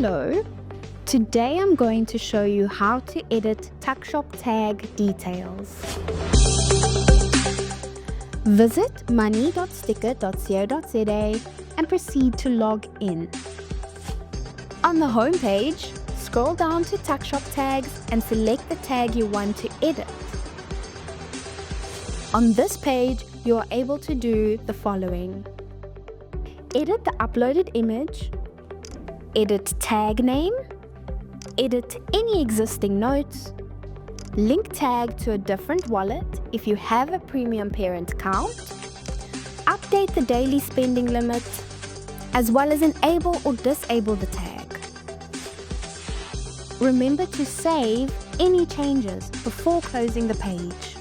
Hello! Today I'm going to show you how to edit Tuckshop tag details. Visit money.sticker.co.za and proceed to log in. On the home page, scroll down to Tuckshop tags and select the tag you want to edit. On this page, you are able to do the following: edit the uploaded image, edit tag name, edit any existing notes, link tag to a different wallet if you have a premium parent account, update the daily spending limit, as well as enable or disable the tag. Remember to save any changes before closing the page.